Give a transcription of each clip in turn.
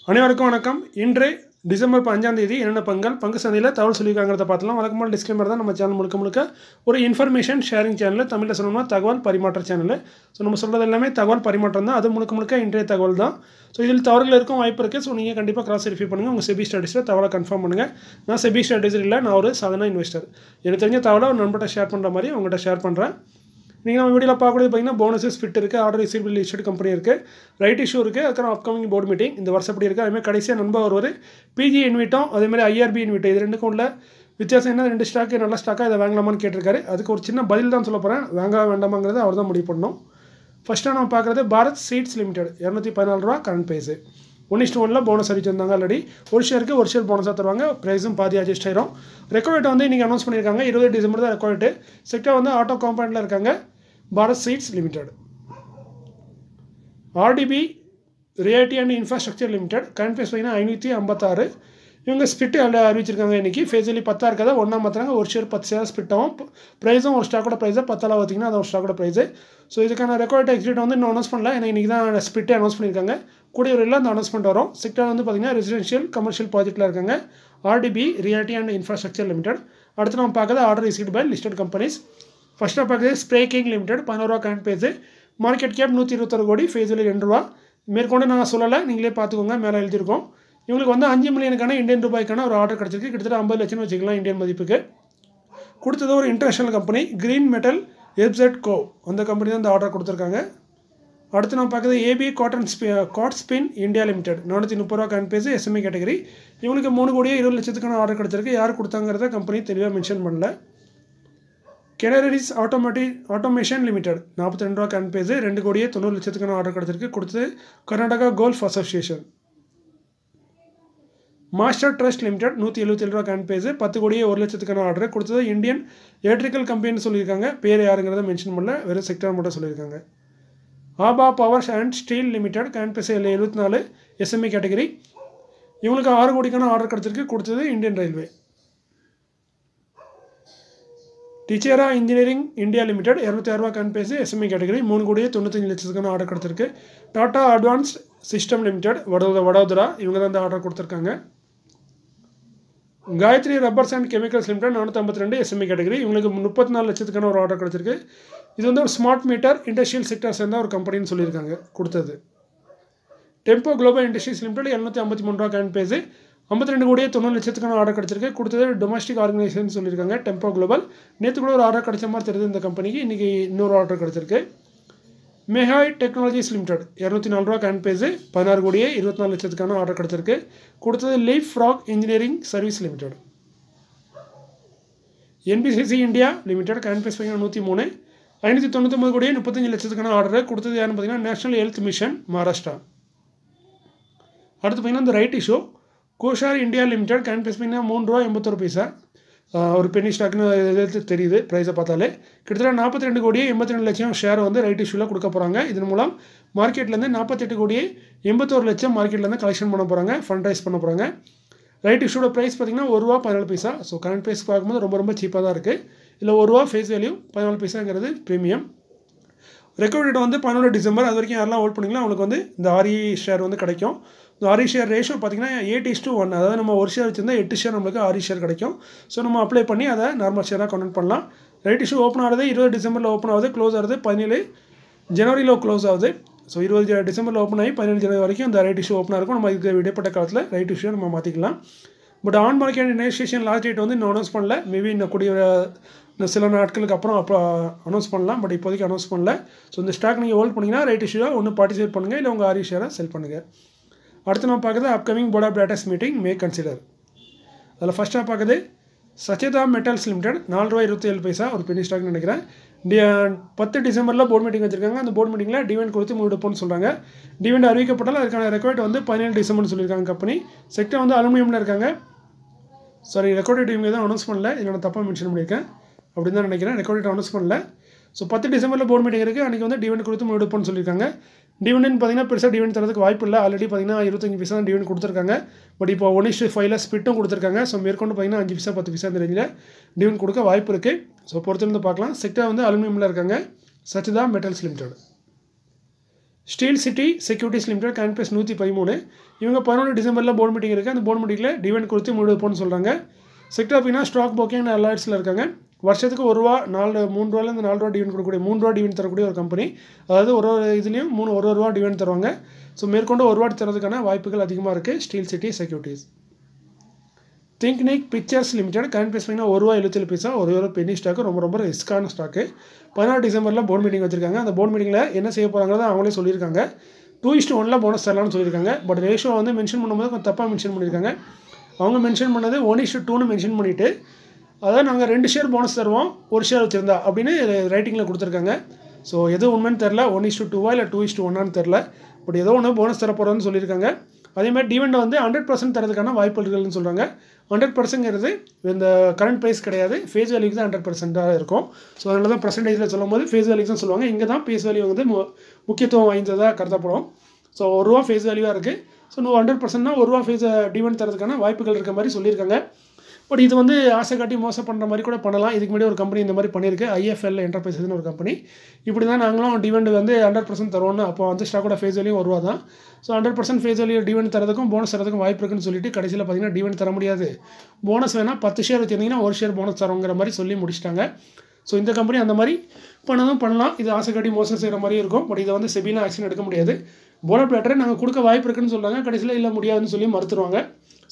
அனைவருக்கும் வணக்கம். இன்று டிசம்பர் 5ஆம் தேதி என்னென்ன பங்கு சந்தையில் தகவல் சொல்லியிருக்காங்கிறத பார்த்தலாம். வழக்கமான டிஸ்க்ளைமர் தான். நம்ம சேனல் முழுக்க ஒரு இன்ஃபர்மேஷன் ஷேரிங் சேனல். தமிழில் சொல்லணும்னா தகவல் பரிமாற்ற சேனல். ஸோ நம்ம சொல்கிறது எல்லாமே தகவல் பரிமாற்றம் தான். அது முழுக்க இன்றைய தகவல் தான். ஸோ இதில் தவறுகள் இருக்கும் வாய்ப்பு இருக்குது. ஸோ நீங்கள் கண்டிப்பாக கிராஸ் வெரிஃபை பண்ணுங்கள். உங்கள் செபி ஸ்டடீஸில் தகவலை கன்ஃபார்ம் பண்ணுங்கள். நான் செபி ஸ்டடீஸ் இல்லை, நான் ஒரு சாதாரண இன்வெஸ்டர். எனக்கு தெரிஞ்ச தகவலை ஒரு நண்பர்கிட்ட ஷேர் பண்ணுற மாதிரி உங்கள்கிட்ட ஷேர் பண்ணுறேன். நீங்கள் நம்ம வீடியோவில் பார்க்கறது பார்த்தீங்கன்னா போனஸஸ் ஃபிட் இருக்குது, ஆர்டர் ரிசீவபிள் லிஸ்டட் கம்பெனி இருக்குது, ரைட் இஷ்யூ இருக்குது, அதுக்கான அப்கமிங் போர்டு மீட்டிங் இந்த வருஷம் எப்படி இருக்குது. அதுமாதிரி கடைசியாக நண்பர் வருவார். பிஜி இன்விட்டோம், அதேமாதிரி ஐஆர்பி இன்விட்டோ, இது ரெண்டுக்கும் உள்ள வித்தியாசம் என்ன? ரெண்டு ஸ்டாக்கு நல்ல ஸ்டாக்காக இதை வாங்கலாமான்னு கேட்டிருக்காரு. அதுக்கு ஒரு சின்ன பதில் தான் சொல்ல போகிறேன். வாங்க வேண்டாமாங்கிறது அவர் தான் முடிவு பண்ணணும். ஃபஸ்ட்டாக நம்ம பார்க்குறது பாரத் சீட்ஸ் லிமிடெட் 214 ரூபா கரண்ட் ப்ரைஸு. 1:1 போனஸ் அறிவிச்சிருந்தாங்க. ஆல்ரெடி ஒரு ஷேருக்கு ஒரு ஷேர் போனஸாக தருவாங்க. ப்ரைஸும் பாதி அட்ஜஸ்ட் ஆயிரும். ரெக்கார்ட் வந்து இன்றைக்கி அனௌன்ஸ் பண்ணியிருக்காங்க. 20 டிசம்பர் தான் ரெக்கார்டு. செக்டர் வந்து ஆட்டோ காம்பவுண்டில் இருக்காங்க. Bharat seats limited. RDB realty and infrastructure limited current price பார்த்தீங்கன்னா 556. இவங்க ஸ்பிட் அறிவிச்சிருக்காங்க. இன்றைக்கி ஃபேஸலி 10 இருக்காது, ஒன்றா மாற்றுறாங்க. ஒரு ஷேர் 10 ஷேர் ஸ்பிட் ஆகும். ப்ரைஸும் ஒரு ஸ்டாக்கோட ப்ரைஸை 10 பார்த்தீங்கன்னா அது ஒரு ஸ்டாக்கோட ப்ரைஸு. ஸோ இதுக்கான ரெக்கார்ட் எக்ஸிட் வந்து இன்னும் அனௌன்ஸ் பண்ணல. ஏன்னா இன்றைக்கி தான் ஸ்பிட்டே அனௌன்ஸ் பண்ணியிருக்காங்க. கூடிய ஒரு அந்த அனௌன்ஸ்மெண்ட் வரும். செக்டர் வந்து பார்த்திங்கன்னா ரெசிடென்ஷியல் கமர்ஷியல் ப்ராஜெக்ட்டில் இருக்காங்க. RDB realty and infrastructure limited. அடுத்து நம்ம பார்க்குறது order received by listed companies. ஃபஸ்ட்டாக பார்க்குறது ஸ்ப்ரே கிங் லிமிடெட் 11 ரூபா கரண்ட் ப்ரைஸு. மார்க்கெட் கேப் 121 கோடி, ஃபேஸ் வேல்யூ 2 ரூபா. மேற்கொண்டு நான் சொல்லலை, நீங்களே பார்த்துக்கோங்க, மேலே எழுதியிருக்கோம். இவங்களுக்கு வந்து 5 மில்லியனுக்கான இந்தியன் ரூபாய்க்கான ஒரு ஆர்டர் கிடச்சிருக்கு. கிட்டத்தட்ட 50 லட்சம் வச்சுக்கலாம் இந்தியன் மதிப்புக்கு. கொடுத்தது ஒரு இன்டர்நேஷனல் கம்பெனி கிரீன் மெட்டல் எப்செட் கோ, அந்த கம்பெனி தான் இந்த ஆர்டர் கொடுத்துருக்காங்க. அடுத்து நம்ம பார்க்குறது AB cot spin India limited 430 ரூபா கரண்ட் ப்ரைஸு, எஸ்எம்இ கேட்டகரி. இவங்களுக்கு 3 கோடியே 20 லட்சத்துக்கான ஆர்டர் கிடச்சிருக்கு. யார் கொடுத்தாங்கிறத கம்பெனி தெளிவாக மென்ஷன் பண்ணல. கெனரிஸ் ஆட்டோமேஷன் லிமிடெட் 42 ரூபா கரண்ட் ப்ரைஸு, 2 கோடியே 90 லட்சத்துக்கான ஆர்டர் கிடச்சிருக்கு. கொடுத்தது Karnataka golf association. Master trust limited 177 ரூபா கரண்ட் ப்ரைஸு, 10 கோடியே 1 லட்சத்துக்கான ஆர்டர். கொடுத்தது இந்தியன் எலக்ட்ரிக்கல் கம்பெனின்னு சொல்லியிருக்காங்க. பேர் யாருங்கிறத மென்ஷன் பண்ணல, வெறும் செக்டர் மட்டும் சொல்லியிருக்காங்க. Abha powers and steel limited current price 74, SME category. இவங்களுக்கு 6 கோடிக்கான ஆர்டர் கிடச்சிருக்கு. கொடுத்தது Indian railway. Techera engineering India limited 206 ரூபா கரண்ட் ப்ரைஸு, எஸ்எம்இ கேட்டகரி. 3 கோடியே 95 லட்சத்துக்கான ஆர்டர் கிடச்சிருக்கு. Tata advanced system limited Vadodara, இவங்க தான் இந்த ஆர்டர் கொடுத்துருக்காங்க. Gayatri rubbers and chemicals limited 452, SME category. இவங்களுக்கு 34 லட்சத்துக்கான ஒரு ஆர்டர் கிடச்சிருக்கு. இது வந்து ஒரு ஸ்மார்ட் மீட்டர் இண்டஸ்ட்ரியல் செக்டர் சேர்ந்த ஒரு கம்பெனின்னு சொல்லியிருக்காங்க. கொடுத்தது டெம்போ குளோபல் இண்டஸ்ட்ரீஸ் லிமிடெட் 753 ரூபா கரண்ட் ப்ரைஸு, 52 கோடியே 90 லட்சத்துக்கான ஆர்டர் கிடச்சிருக்கு. கொடுத்தது டொமஸ்டிக் ஆர்கனைசேஷன் சொல்லியிருக்காங்க. டெம்போ குளோபல் நேற்று கூட ஒரு ஆர்டர் கிடச்ச மாதிரி தெரியுது இந்த கம்பெனிக்கு. இன்றைக்கி இன்னொரு ஆர்டர் கிடச்சிருக்கு. மெஹாய் டெக்னாலஜிஸ் லிமிடெட் 204 ரூபா கரண்ட் ப்ரைஸு, 16 கோடியே 24 லட்சத்துக்கான ஆர்டர் கிடச்சிருக்கு. கொடுத்தது leap frog engineering service limited. NBCC India limited current price பார்த்தீங்கன்னா 103, 599 கோடியே 35 லட்சத்துக்கான ஆர்டர். கொடுத்தது யாருன்னு பார்த்தீங்கன்னா நேஷனல் ஹெல்த் மிஷன் மகாராஷ்டிரா. அடுத்து பார்த்தீங்கன்னா இந்த ரைட் இஷ்யூ கோஷார் இந்தியா லிமிடெட் கரண்ட் ப்ரைஸ் பார்த்தீங்கன்னா 3 ரூபா 81 பைசா. ஒரு பெனி ஸ்டாக்னு தெரியுது ப்ரைஸை பார்த்தாலே. கிட்டத்தட்ட 42 கோடியே 82 லட்சம் ஷேர் வந்து ரைட் இஷ்யூவில் கொடுக்க போகிறாங்க. இதன் மூலம் மார்க்கெட்லேருந்து 48 கோடியே 81 லட்சம் மார்க்கெட்லேருந்து கலெக்ஷன் பண்ண போகிறாங்க, ஃபண்ட் ரைஸ் பண்ண போகிறாங்க. ரைட் இஷ்யூட ப்ரைஸ் பார்த்திங்கன்னா 1 ரூபா 14 பைசா. ஸோ கரண்ட் ப்ரைஸ் பார்க்கும்போது ரொம்ப சீப்பாக தான் இருக்குது. இல்லை 1 ரூபா ஃபேஸ் வேல்யூ, 14 பைசாங்கிறது ப்ரீமியம். ரெக்கார்ட் டேட் வந்து 11 டிசம்பர். அது வரைக்கும் யாரெல்லாம் ஹோல்ட் பண்ணிங்களோ அவங்களுக்கு வந்து இந்த ஆர்இ ஷேர் வந்து கிடைக்கும். இந்த ஆர்இ ஷேர் ரேஷியோ பார்த்திங்கன்னா 8:1, அதாவது நம்ம ஒரு ஷேர் வச்சுருந்தா 8 ஷேர் நம்மளுக்கு ஆர்இ ஷேர் கிடைக்கும். ஸோ நம்ம அப்ளை பண்ணி அதை நார்மல் ஷேராக கன்வெர்ட் பண்ணலாம். ரைட் இஷ்யூ ஓப்பன் ஆகுது 20 டிசம்பரில் ஓப்பன் ஆகுது, க்ளோஸ் ஆகுது 17 ஜனவரியில் க்ளோஸ் ஆகுது. ஸோ 20 டிசம்பரில் ஓப்பன் ஆகி 17 ஜனவரி வரைக்கும் இந்த ரைட் இஷ்யூ ஓப்பனாக இருக்கும். நம்ம இதுக்கு இடைப்பட்ட காலத்தில் ரைட் இஷ்யூ நம்ம மாற்றிக்கலாம். But on market initiation last date வந்து இன்னும் அனௌன்ஸ் பண்ணல. மேபி இன்னும் சில நாட்களுக்கு அப்புறம் அனௌன்ஸ் பண்ணலாம். பட் இப்போதைக்கு அனௌன்ஸ் பண்ணல. ஸோ இந்த ஸ்டாக் நீங்கள் ஹோல்ட் பண்ணிங்கன்னா ரைட் இஷ்யூவாக ஒன்று பார்ட்டிசிபேட் பண்ணுங்கள், இல்லை உங்கள் ஆர்இ ஷேரை செல் பண்ணுங்கள். அடுத்து நம்ம பார்க்குறது upcoming board of directors meeting may consider. அதில் ஃபஸ்ட்டாக பார்க்குறது சச்சேதா மெட்டல்ஸ் லிமிடெட் 4 ரூபா 27 பைசா, ஒரு பெனி ஸ்டாக்னு நினைக்கிறேன். 10 டிசம்பரில் போர்ட் மீட்டிங் வச்சுருக்காங்க. அந்த போர்ட் மீட்டிங்கில் டிவிடெண்ட் கொடுத்து முடிப்போம்னு சொல்கிறாங்க. டிவிடெண்ட் அறிவிக்கப்பட்டாலும் அதுக்கான ரெக்கார்ட் வந்து 17 டிசம்பர்னு சொல்லியிருக்காங்க கம்பெனி. செக்டர் வந்து அலுமினியமில் இருக்காங்க. சாரி, ரெக்கார்ட் டேட் இவங்க தான் அனௌன்ஸ் பண்ணல. இதில் நான் தப்பாக மென்ஷன் பண்ணியிருக்கேன் அப்படின்னு தான் நினைக்கிறேன். ரெக்கார்ட் டேட் அனௌன்ஸ் பண்ணல. ஸோ 10 டிசம்பரில் போர்ட் மீட்டிங் இருக்குது. அன்றைக்கி வந்து டிவிடெண்ட் கொடுத்து முடிப்போம்னு சொல்லியிருக்காங்க. டிவிடெண்ட் பார்த்தீங்கன்னா பெருசாக டிவிடெண்ட் தரதுக்கு வாய்ப்பு இல்லை. ஆல்ரெடி பார்த்தீங்கன்னா 25 பைசா தான் டிவிடெண்ட் கொடுத்துருக்காங்க. பட் இப்போ 1:5 ஸ்பிட்டும் கொடுத்துருக்காங்க. ஸோ மேற்கொண்டு பார்த்தீங்கன்னா 5 பைசா 10 பைசா இந்த ரேஞ்சில் டிவிடெண்ட் கொடுக்க வாய்ப்பு இருக்குது. ஸோ பொறுத்திருந்து பார்க்கலாம். செக்டர் வந்து அலுமினியமில் இருக்காங்க. Sacheta metals limited. Steel city securities limited current price 113. இவங்க 11 டிசம்பரில் போர்டு மீட்டிங் இருக்குது. அந்த போர்டு மீட்டிங்கில் டிவிடெண்ட் கொடுத்து முடிவுப்போன்னு சொல்கிறாங்க. செக்டர் அப்படின்னா ஸ்டாக் புரோக்கிங் அண்ட் அலர்ட்ஸில் இருக்காங்க. வருஷத்துக்கு ₹1 3 ரூபாயிலேருந்து ₹4 டிவிடெண்ட் கொடுக்கக்கூடிய 3 ரூபா டிவிடெண்ட் தரக்கூடிய ஒரு கம்பெனி. அதாவது ஒரு இதுலேயும் ஒரு ரூபா டிவிடெண்ட் தருவாங்க. ஸோ மேற்கொண்டு ₹1 தரதுக்கான வாய்ப்புகள் அதிகமாக இருக்குது steel city securities. Thinkink pictures limited current price பார்த்தீங்கன்னா ₹1.77 ஒரு பென்னி ஸ்டாக்கு. ரொம்ப ரிஸ்க்கான ஸ்டாக்கு. 16 டிசம்பரில் போர்டு மீட்டிங் வச்சுருக்காங்க. அந்த போர்டு மீட்டிங்கில் என்ன செய்ய போகிறாங்கிறத அவங்களே சொல்லியிருக்காங்க. 2:1 போனஸ் தரலாம்னு சொல்லியிருக்காங்க. பட் ரேஷியோ வந்து மென்ஷன் பண்ணும்போது கொஞ்சம் தப்பாக மென்ஷன் பண்ணியிருக்காங்க. அவங்க மென்ஷன் பண்ணது 1:2ன்னு மென்ஷன் பண்ணிவிட்டு அதாவது நாங்கள் 2 ஷேர் போனஸ் தருவோம் 1 ஷேர் வச்சுருந்தா அப்படின்னு ரைட்டிங்கில் கொடுத்துருக்காங்க. ஸோ எது உண்மைன்னு தெரில, 1:2 இல்லை 2:1 தெரில. பட் ஏதோ ஒன்று போனஸ் தர போகிறோன்னு சொல்லியிருக்காங்க. அதேமாதிரி டிவிடெண்ட் வந்து 100% தரதுக்கான வாய்ப்பு இருக்குதுன்னு சொல்கிறாங்க. 100%ங்கிறது இந்த கரண்ட் ப்ரைஸ் கிடையாது, ஃபேஸ் வேல்யூக்கு தான் 100%ஆக இருக்கும். ஸோ அதனால தான் பர்சன்டேஜில் சொல்லும் போது ஃபேஸ் வேல்யூக்கு தான் சொல்லுவாங்க. இங்கே தான் ஃபேஸ் வேல்யூ வந்து முக்கியத்துவம் வாய்ந்ததாக கருதப்படும். ஸோ ₹1 ஃபேஸ் வேல்யூவாக இருக்குது. ஸோ 100%னா ₹1 ஃபேஸ் டிவிடெண்ட் தரதுக்கான வாய்ப்புகள் இருக்க மாதிரி சொல்லியிருக்காங்க. பட் இது வந்து ஆசை காட்டி மோசம் பண்ணுற மாதிரி கூட பண்ணலாம். இதுக்கு முன்னாடி ஒரு கம்பெனி இந்த மாதிரி பண்ணியிருக்கு, IFL என்டர்பிரைசஸ்னு ஒரு கம்பெனி. இப்படி தான் நாங்களும் டிவிடெண்ட் வந்து 100% தருவோம்னு. அப்போ வந்து ஸ்டாக்கோட ஃபேஸ் வேல்யூ ₹1 தான். ஸோ 100% ஃபேஸ் வேல்யூ டிவிடெண்ட் தரதுக்கும் போனஸ் தரதுக்கும் வாய்ப்பு இருக்குன்னு சொல்லிட்டு கடைசியில் பார்த்தீங்கன்னா டிவிடெண்ட் தர முடியாது, போனஸ் வேணால் 10 ஷேர் வச்சுருந்தீங்கன்னா 1 ஷேர் போனஸ் தரோங்கிற மாதிரி சொல்லி முடிச்சிட்டாங்க. ஸோ இந்த கம்பெனி அந்த மாதிரி பண்ணலாம். இது ஆசை காட்டி மோசம் செய்கிற மாதிரி இருக்கும். பட் இதை வந்து செபிலாம் ஆக்ஷன் எடுக்க முடியாது. போர்ட் ஆஃப் டைரக்டர் நாங்கள் கொடுக்க வாய்ப்பு இருக்குன்னு சொல்கிறாங்க. கடைசியில் இல்லை முடியாதுன்னு சொல்லி மறுத்துருவாங்க.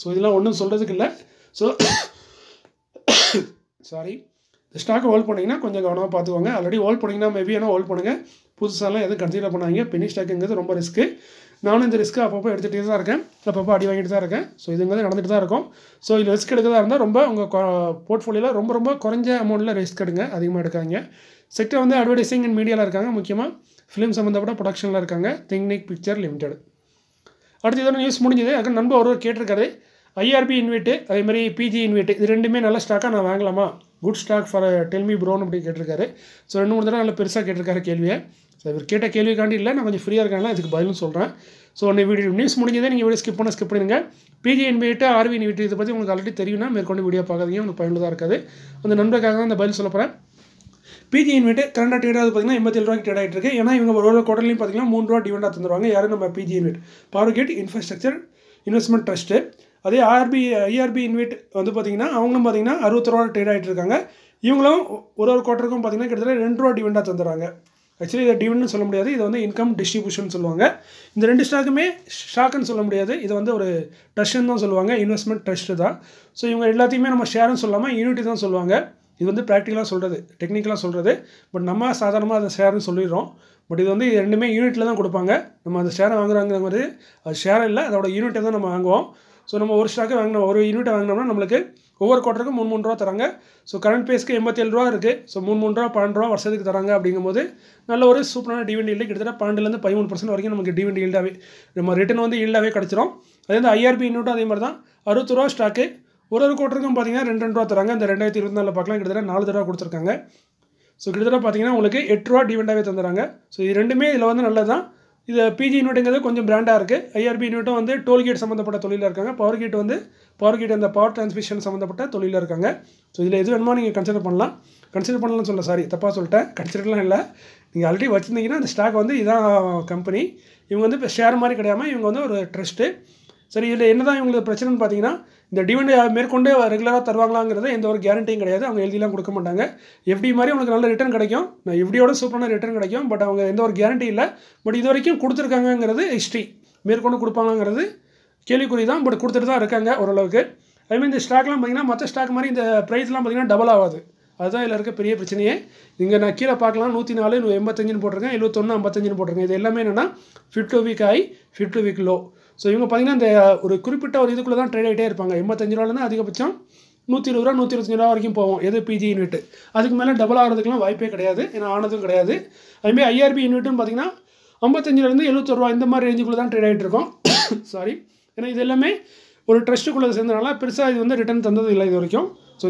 ஸோ இதெல்லாம் ஒன்றும் சொல்கிறதுக்கு இல்லை. ஸோ சாரி, இந்த ஸ்டாக்கை ஹோல்ட் பண்ணிங்கன்னா கொஞ்சம் கவனமாக பார்த்துக்கோங்க. ஆல்ரெடி ஹோல்ட் பண்ணிங்கன்னா மேபி ஆனால் ஹோல்ட் பண்ணுங்கள். புதுசாலாம் எதுவும் கன்சிடர் பண்ணாங்க. பென்னி ஸ்டாக்குங்கிறது ரொம்ப ரிஸ்க்கு. நானும் இந்த ரிஸ்க்கு அப்பப்போ எடுத்துகிட்டே தான் இருக்கேன், அப்பப்போ அடி வாங்கிட்டு தான் இருக்கேன். ஸோ இதுங்கிறது நடந்துகிட்டு தான் இருக்கும். ஸோ இதில் ரிஸ்க் எடுக்கிறதா இருந்தால் ரொம்ப உங்கள் போர்ட்ஃபோலியோவில் ரொம்ப குறைஞ்ச அமௌண்ட்டில் ரிஸ்க் எடுங்க, அதிகமாக எடுக்காங்க. செக்டர் வந்து அட்வர்டைசிங் அண்ட் மீடியாவில் இருக்காங்க, முக்கியமாக ஃபிலிம் சம்மந்தப்பட்ட ப்ரொடக்ஷனில் இருக்காங்க. திங்க்னிக் பிக்சர் லிமிடெட். அடுத்து இதோட நியூஸ் முடிஞ்சது. அதுக்கு நண்பர் ஒருவர் கேட்டிருக்காரு, IRB இன்வெட்டு அதேமாதிரி PG இன்வெட்டு இது ரெண்டுமே நல்ல ஸ்டாக்காக நான் வாங்கலாமா, குட் ஸ்டாக் ஃபார் டெல்மி ப்ரோன்னு அப்படி கேட்டிருக்காரு. ஸோ 2-3 தடவை நல்ல பெருசாக கேட்டிருக்காரு கேள்வியை. ஸோ இவர் கேட்ட கேள்விக்காண்டி இல்லை, நான் கொஞ்சம் ஃப்ரீயாக இருக்காங்களா இதுக்கு பதிலும் சொல்கிறேன். ஸோ வீடியோ நியூஸ் முடிஞ்சதே நீங்கள் வீடியோ ஸ்கிப் பண்ணிடுங்க. PG இன்வெட்டு RV இன்வெட்டு இதை பற்றி உங்களுக்கு ஆல்ரெடி தெரியும்னா மேற்கொண்டு வீடியோ பார்க்காதீங்க, உங்களுக்கு பயனுள்ளதாக இருக்காது. அந்த நண்பருக்காக தான் இந்த பதில் சொல்ல போகிறேன். PG இன்வெட்டு கரண்டாக ட்ரேட் ஆகுது பார்த்தீங்கன்னா ₹87 ட்ரேட் ஆகிட்டு இருக்கு. ஏன்னா இவங்க ஒரு குவார்டர்லையும் பார்த்தீங்கன்னா ₹3 டிவிடெண்டாக தந்துடுவாங்க. யாரும் நம்ம PG InvIT power grid infrastructure investment trust. அதே IRB இன்வெட் வந்து பார்த்தீங்கன்னா அவங்களும் பார்த்தீங்கன்னா ₹60 ட்ரேட் ஆகிட்டு இருக்காங்க. இவங்களும் ஒரு குவார்ட்டருக்கும் பார்த்தீங்கன்னா கிட்டத்தட்ட ₹2 டிவிடெண்டாக தந்துடுறாங்க. ஆக்சுவலி இதை டிவிடெண்ட்னு சொல்ல முடியாது, இது வந்து இன்கம் டிஸ்ட்ரிபியூஷன் சொல்லுவாங்க. இந்த 2 ஸ்டாக்குமே ஸ்டாக்குன்னு சொல்ல முடியாது, இது வந்து ஒரு ட்ரஸ்ட்னு தான் சொல்லுவாங்க, இன்வெஸ்ட்மெண்ட் ட்ரஸ்ட்டு தான். ஸோ இவங்க எல்லாத்தையுமே நம்ம ஷேர்னு சொல்லாமல் யூனிட்டி தான் சொல்லுவாங்க. இது வந்து ப்ராக்டிக்கலாக சொல்கிறது, டெக்னிக்கலாக சொல்கிறது. பட் நம்ம சாதாரணமாக அதை ஷேர்னு சொல்லிடுறோம். பட் இது வந்து ரெண்டுமே யூனிட்டில் தான் கொடுப்பாங்க. நம்ம அந்த ஷேரை வாங்குறாங்கிறது அது ஷேர் இல்லை, அதோட யூனிட்டை தான் நம்ம வாங்குவோம். ஸோ நம்ம ஒரு ஸ்டாக்கை வாங்கினோம், ஒரு யூனிட்டை வாங்கினோம்னா நம்மளுக்கு ஒவ்வொரு குவார்ட்டருக்கும் ₹3 தராங்க. ஸோ கரண்ட் பேஸ்க்கு ₹87 இருக்குது. ஸோ ₹3 ₹12 வருஷத்துக்கு தராங்க. அப்படிங்கும்போது நல்ல ஒரு சூப்பரான டிவிடெண்ட் ஈல்டு கிட்டத்தட்ட 12% 13% வரைக்கும் நமக்கு டிவிடெண்ட் ஈல்டாகவே நம்ம ரிட்டர்ன் வந்து ஈல்டாகவே கிடச்சிரும். அதே வந்து IRB யூனிட்டும் அதே மாதிரி தான் ₹60 ஸ்டாக்கு. ஒரு குவார்ட்டருக்கும் பார்த்தீங்கன்னா ₹2 தராங்க. இந்த 2024 பார்க்கலாம் கிட்டத்தட்ட 4 தடவை கொடுத்துருக்காங்க. ஸோ கிட்டத்தட்ட பார்த்தீங்கன்னா உங்களுக்கு ₹8 டிவிடெண்டாகவே தந்துடுறாங்க. ஸோ இது ரெண்டுமே இதில் வந்து நல்லது தான். இது PG யூனிட்டுங்கிறது கொஞ்சம் பிராண்டாக இருக்குது. IRB யூனிட்டும் வந்து டோல்கேட் சம்மந்தப்பட்ட தொழிலில் இருக்காங்க. பவர் கேட் அந்த பவர் டிரான்ஸ்மிஷன் சம்மந்தப்பட்ட தொழிலில் இருக்காங்க. ஸோ இதில் எது வேணுமோ நீங்கள் கன்சிடர் பண்ணலாம்னு சொல்ல, சாரி தப்பாக சொல்லிட்டேன், கன்சிடர்லாம் இல்லை. நீங்கள் ஆல்ரெடி வச்சுருந்தீங்கன்னா அந்த ஸ்டாக் வந்து இதான் கம்பெனி. இவங்க வந்து இப்போ ஷேர் மாதிரி கிடையாமல் இவங்க வந்து ஒரு ட்ரஸ்ட்டு. சரி, இதில் என்ன தான் இவங்களுக்கு பிரச்சனைன்னு பார்த்தீங்கன்னா, இந்த டிவிடெண்ட் மேற்கொண்டு ரெகுலராக தருவாங்களாங்கிறது எந்த ஒரு கேரண்டியும் கிடையாது. அவங்க எழுதிலாம் கொடுக்க மாட்டாங்க. FD மாதிரி உங்களுக்கு நல்ல ரிட்டர்ன் கிடைக்கும், FDயோட சூப்பரான ரிட்டர்ன் கிடைக்கும். பட் அவங்க எந்த ஒரு கேரண்டி இல்லை. பட் இது வரைக்கும் கொடுத்துருக்காங்கிறது ஹிஸ்ட்ரி. மேற்கொண்டு கொடுப்பாங்கிறது கேள்விக்குறி தான். பட் கொடுத்துட்டு தான் இருக்காங்க ஓரளவுக்கு. அதுமாதிரி இந்த ஸ்டாக்லாம் பார்த்தீங்கன்னா மற்ற ஸ்டாக் மாதிரி இந்த ப்ரைஸ்லாம் பார்த்தீங்கன்னா டபுள் ஆகாது. அதுதான் இதில் இருக்க பெரிய பிரச்சனையே. இங்கே நான் கீழே பார்க்கலாம் 104 185 போட்டிருக்கேன், 71 55 போட்டிருக்கேன். இது எல்லாமே என்னென்னா 52 week high 52 week low. So இவங்க பார்த்தீங்கன்னா இந்த ஒரு குறிப்பிட்ட ஒரு இதுக்குள்ளே தான் ட்ரேட் ஆகிட்டே இருப்பாங்க. ₹85 அதிகபட்சம் ₹120 ₹125 வரைக்கும் போவோம். எது PG யூனிட்டு. அதுக்கு மேலே டபுள் ஆகிறதுக்குலாம் வாய்ப்பே கிடையாது, ஏன்னா ஆனதும் கிடையாது. அதுமாதிரி IRB யூனிட்டுன்னு பார்த்தீங்கன்னா 55 ₹71 இந்த மாதிரி ரேஞ்சுக்குள்ளே தான் ட்ரேட் ஆகிட்டு இருக்கோம். சாரி, ஏன்னா இது எல்லாமே ஒரு ட்ரஸ்ட்டுக்குள்ளே சேர்ந்தனால பெருசாக இது வந்து ரிட்டர்ன் தந்தது இல்லை இது வரைக்கும். ஸோ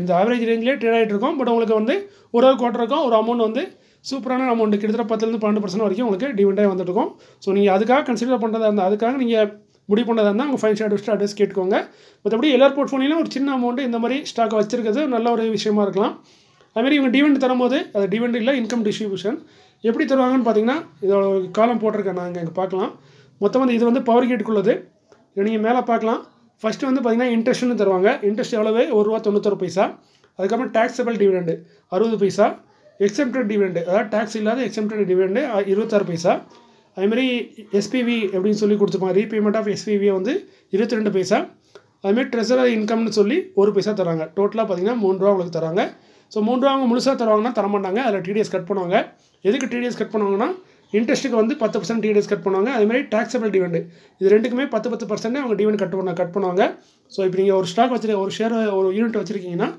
இந்த ஆவரேஜ் ரேஞ்சிலே ட்ரேட் ஆகிட்டு இருக்கோம். பட் உங்களுக்கு வந்து ஒரு குவார்ட்டருக்கும் ஒரு அமௌண்ட் வந்து சூப்பரான அமௌண்ட் கிட்டத்தட்ட 10-12% வரைக்கும் உங்களுக்கு டிவிடெண்டாக வந்துட்டு இருக்கும். ஸோ நீங்கள் அதுக்காக கன்சிடர் பண்ணுறதா இருந்தால், அதுக்காக நீங்கள் முடிவு பண்ணதாக இருந்தால் உங்கள் ஃபைனான்ஷியல் அட்வைஸ் கேட்டுக்கோங்க. மற்றபடி எல்லார் போர்ட்ஃபோலியோலையும் ஒரு சின்ன அமௌண்ட்டு இந்த மாதிரி ஸ்டாக் வச்சிருக்கிறது நல்ல ஒரு விஷயமா இருக்கலாம். அதுமாதிரி இவங்க டிவிடெண்ட் தரும்போது அது டிவிடெண்ட் இல்லை, இன்கம் டிஸ்ட்ரிபியூஷன். எப்படி தருவாங்கன்னு பார்த்தீங்கன்னா இதோட காலம் போட்டிருக்கேன் நான் இங்கே பார்க்கலாம். மொத்தம் வந்து இது வந்து பவர் கேட்டுக்குள்ளது. இதை நீங்கள் மேலே பார்க்கலாம். ஃபஸ்ட்டு வந்து பார்த்தீங்கன்னா இன்ட்ரெஸ்ட்னு தருவாங்க. இன்ட்ரெஸ்ட் எவ்வளவு ₹1.91. அதுக்கப்புறம் டேக்ஸபிள் டிவிடெண்டு 60 பைசா. எக்ஸம்ப்டட் டிவிடெண்டு அதாவது டேக்ஸ் இல்லாத எக்ஸம்ப்டட் டிவிடெண்டு 26 பைசா. அதுமாதிரி எஸ்பிவி அப்படின்னு சொல்லி கொடுத்துருப்பாங்க. ரீபேமெண்ட் ஆஃப் எஸ்பிவியை வந்து 22 பைசா. அதுமாதிரி ட்ரெஷரர் இன்கம்னு சொல்லி 1 பைசா தராங்க. டோட்டலாக பார்த்தீங்கன்னா ₹3 உங்களுக்கு தராங்க. ஸோ ₹3 அவங்க முழுசாக தருவாங்கன்னா தரமாட்டாங்க. அதில் டிடிஎஸ் கட் பண்ணுவாங்க. எதுக்கு டிடிஎஸ் கட் பண்ணுவாங்கன்னா இன்ட்ரெஸ்ட்டுக்கு வந்து 10% டிடிஎஸ் கட் பண்ணுவாங்க. அதுமாதிரி டேக்ஸபிள் டிவிடெண்டு இது ரெண்டுக்குமே 10% அவங்க டிவிடெண்ட் கட் பண்ணுவாங்க. ஸோ இப்போ நீங்கள் ஒரு ஸ்டாக் ஒரு ஷேர் ஒரு யூனிட் வச்சுருக்கீங்கன்னா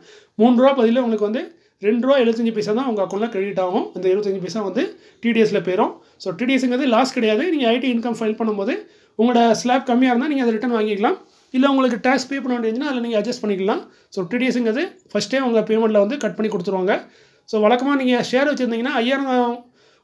₹3 பதில் உங்களுக்கு வந்து ₹2.75 தான் உங்கள் அக்கௌண்ட்டில் கிரெடிட் ஆகும். இந்த 75 பைசா வந்து டிடிஎஸில் போயிடும். ஸோ டிடிஎஸ்ங்கிறது லாஸ் கிடையாது. நீங்கள் ஐடி இன்கம் ஃபைல் பண்ணும்போது உங்களோட ஸ்லாப் கம்மியாக இருந்தால் நீங்கள் அதை ரிட்டர்ன் வாங்கிக்கலாம். இல்லை உங்களுக்கு டேக்ஸ் பே பண்ண வேண்டியதுன்னா அதில் நீங்கள் அட்ஜஸ்ட் பண்ணிக்கலாம். ஸோ டிடிஎஸ்ங்கிறது ஃபஸ்ட்டே உங்கள் பேமெண்ட்டில் வந்து கட் பண்ணி கொடுத்துருவாங்க. ஸோ வழக்கமாக நீங்கள் ஷேர் வச்சுருந்தீங்கன்னா 5000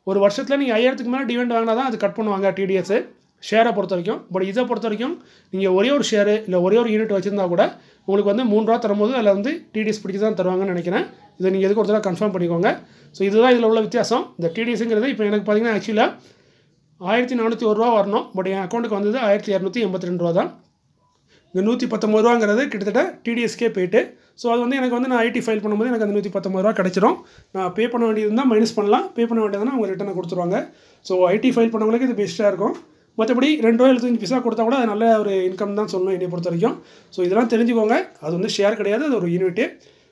ஒரு வருஷத்தில் நீங்கள் 5000க்கு மேலே டிவிடெண்ட் வாங்கினா தான் அது கட் பண்ணுவாங்க டிடிஎஸ் ஷேரை பொறுத்த வரைக்கும். பட் இதை பொறுத்த வரைக்கும் நீங்கள் ஒரே ஒரு ஷேரு இல்லை ஒரே ஒரு யூனிட் வச்சுருந்தா கூட உங்களுக்கு வந்து ₹3 தரும்போது அதில் வந்து டிடிஎஸ் பிடிச்சி தான் தருவாங்கன்னு நினைக்கிறேன். இதை நீங்கள் எதுக்கு ஒரு தடவை கன்ஃபார்ம் பண்ணிக்கோங்க. ஸோ இதுதான் இதில் உள்ள வித்தியாசம். இந்த டிடிஎஸ்ங்கிறது இப்போ எனக்கு பார்த்தீங்கன்னா ஆக்சுவலாக ₹1401 வரணும். பட் என் அக்கௌண்ட்டுக்கு வந்தது ₹1282 தான். இந்த ₹119ங்கிறது கிட்டத்தட்ட டிடிஎஸ்கே போயிட்டு. ஸோ அது வந்து எனக்கு வந்து நான் ஐடி ஃபைல் பண்ணும்போது எனக்கு அந்த ₹119 கிடச்சிரும். நான் பே பண்ண வேண்டியது இருந்தால் மைனஸ் பண்ணலாம். பே பண்ண வேண்டியதுன்னா அவங்க ரிட்டனை கொடுத்துருவாங்க. ஸோ ஐடி ஃபைல் பண்ணவங்களுக்கு இது பெஸ்ட்டாக இருக்கும். மற்றபடி ₹2.75 கொடுத்தா கூட அது நல்ல ஒரு இன்கம் தான் சொல்லணும் என்னை பொறுத்த வரைக்கும். ஸோ இதெல்லாம் தெரிஞ்சுக்கோங்க. அது வந்து ஷேர் கிடையாது, அது ஒரு யூனிட்டு.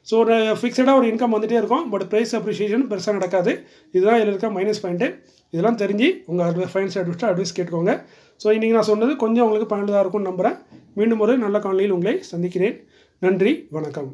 ஸோ ஒரு ஃபிக்ஸடாக ஒரு இன்கம் வந்துகிட்டே இருக்கும். பட் ப்ரைஸ் அப்ரிஷியேஷன் பெருசாக நடக்காது. இதுதான் இதில் இருக்க மைனஸ் பாயிண்ட்டு. இதெல்லாம் தெரிஞ்சு உங்கள் ஃபைனான்ஸ் அட்வைஸ் கேட்டுக்கோங்க. ஸோ இன்றைக்கி நான் சொன்னது கொஞ்சம் உங்களுக்கு பயனுள்ளதாக இருக்கும்னு நம்புகிறேன். மீண்டும் ஒரு நல்ல காணொளியில் உங்களை சந்திக்கிறேன். நன்றி, வணக்கம்.